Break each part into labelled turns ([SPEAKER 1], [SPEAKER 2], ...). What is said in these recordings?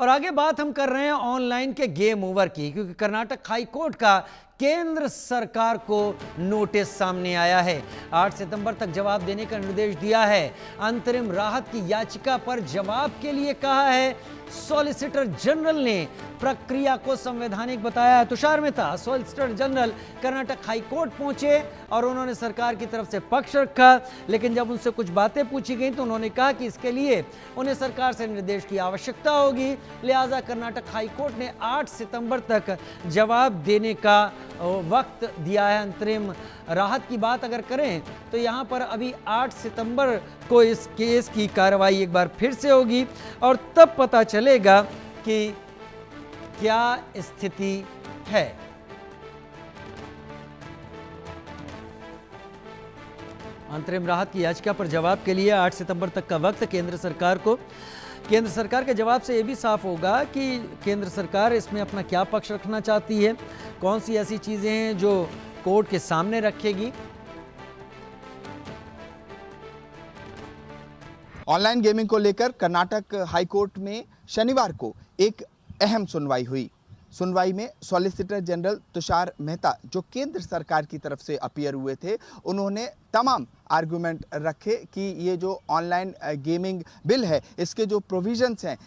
[SPEAKER 1] और आगे बात हम कर रहे हैं ऑनलाइन के गेम ओवर की, क्योंकि कर्नाटक हाई कोर्ट का केंद्र सरकार को नोटिस सामने आया है। 8 सितंबर तक जवाब देने का निर्देश दिया है। अंतरिम राहत की याचिका पर जवाब के लिए कहा है। सॉलिसिटर जनरल ने प्रक्रिया को संवैधानिक बताया। Tushar Mehta solicitor general Karnataka high court पहुंचे और उन्होंने सरकार की तरफ से पक्ष रखा, लेकिन जब उनसे कुछ बातें पूछी गई तो उन्होंने कहा कि इसके लिए उन्हें सरकार से निर्देश की आवश्यकता होगी। लिहाजा कर्नाटक हाई कोर्ट ने 8 सितंबर तक जवाब देने का वक्त दिया है। अंतरिम राहत की बात अगर करें तो यहां पर अभी 8 सितंबर को इस केस की कार्रवाई एक बार फिर से होगी और तब पता चलेगा कि क्या स्थिति है। अंतरिम राहत की याचिका पर जवाब के लिए 8 सितंबर तक का वक्त केंद्र सरकार को। केंद्र सरकार के जवाब से यह भी साफ होगा कि केंद्र सरकार इसमें अपना क्या पक्ष रखना चाहती है, कौन सी ऐसी चीजें हैं जो कोर्ट के सामने रखेगी।
[SPEAKER 2] ऑनलाइन गेमिंग को लेकर कर्नाटक हाई कोर्ट में शनिवार को एक अहम सुनवाई हुई। सुनवाई में सॉलिसिटर जनरल तुषार मेहता, जो केंद्र सरकार की तरफ से अपीयर हुए थे, उन्होंने तमाम आर्गुमेंट रखे कि ये जो ऑनलाइन गेमिंग बिल है, इसके जो प्रोविजंस हैं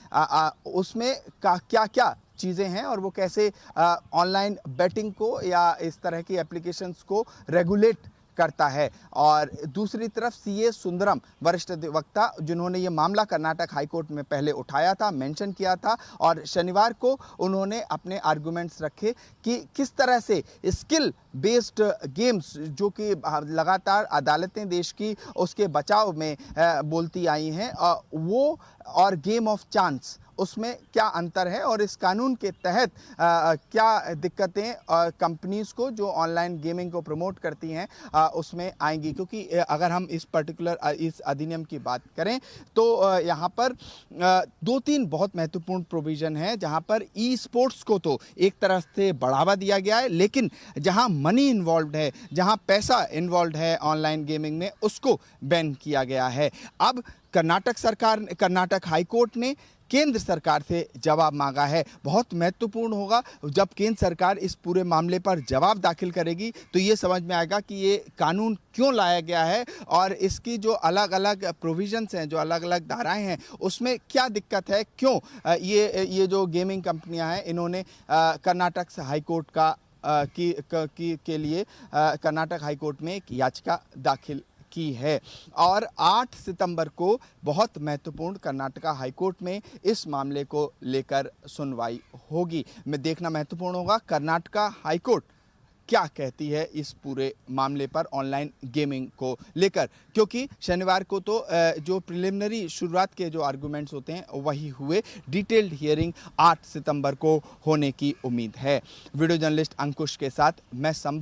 [SPEAKER 2] उसमें क्या क्या चीज़ें हैं और वो कैसे ऑनलाइन बेटिंग को या इस तरह की एप्लीकेशंस को रेगुलेट करता है। और दूसरी तरफ सीए सुंदरम, वरिष्ठ वक्ता, जिन्होंने ये मामला कर्नाटक हाई कोर्ट में पहले उठाया था, मेंशन किया था, और शनिवार को उन्होंने अपने आर्गुमेंट्स रखे कि किस तरह से स्किल बेस्ड गेम्स, जो कि लगातार अदालतें देश की उसके बचाव में बोलती आई हैं, वो और गेम ऑफ चांस, उसमें क्या अंतर है और इस कानून के तहत क्या दिक्कतें कंपनीज को जो ऑनलाइन गेमिंग को प्रमोट करती हैं उसमें आएंगी। क्योंकि अगर हम इस पर्टिकुलर इस अधिनियम की बात करें तो यहाँ पर 2-3 बहुत महत्वपूर्ण प्रोविज़न है, जहाँ पर ई स्पोर्ट्स को तो एक तरह से बढ़ावा दिया गया है, लेकिन जहाँ मनी इन्वॉल्व है, जहाँ पैसा इन्वॉल्व है ऑनलाइन गेमिंग में, उसको बैन किया गया है। अब कर्नाटक हाई कोर्ट ने केंद्र सरकार से जवाब मांगा है। बहुत महत्वपूर्ण होगा जब केंद्र सरकार इस पूरे मामले पर जवाब दाखिल करेगी तो ये समझ में आएगा कि ये कानून क्यों लाया गया है और इसकी जो अलग अलग प्रोविजंस हैं, जो अलग अलग धाराएं हैं, उसमें क्या दिक्कत है, क्यों ये जो गेमिंग कंपनियां हैं इन्होंने कर्नाटक हाई कोर्ट के लिए कर्नाटक हाई कोर्ट में एक याचिका दाखिल की है। और 8 सितंबर को बहुत महत्वपूर्ण कर्नाटक हाई कोर्ट में इस मामले को लेकर सुनवाई होगी। मैं देखना महत्वपूर्ण होगा कर्नाटक हाई कोर्ट क्या कहती है इस पूरे मामले पर ऑनलाइन गेमिंग को लेकर, क्योंकि शनिवार को तो जो प्रिलिमिनरी शुरुआत के जो आर्गुमेंट्स होते हैं वही हुए। डिटेल्ड हियरिंग 8 सितंबर को होने की उम्मीद है। वीडियो जर्नलिस्ट अंकुश के साथ मैं संभव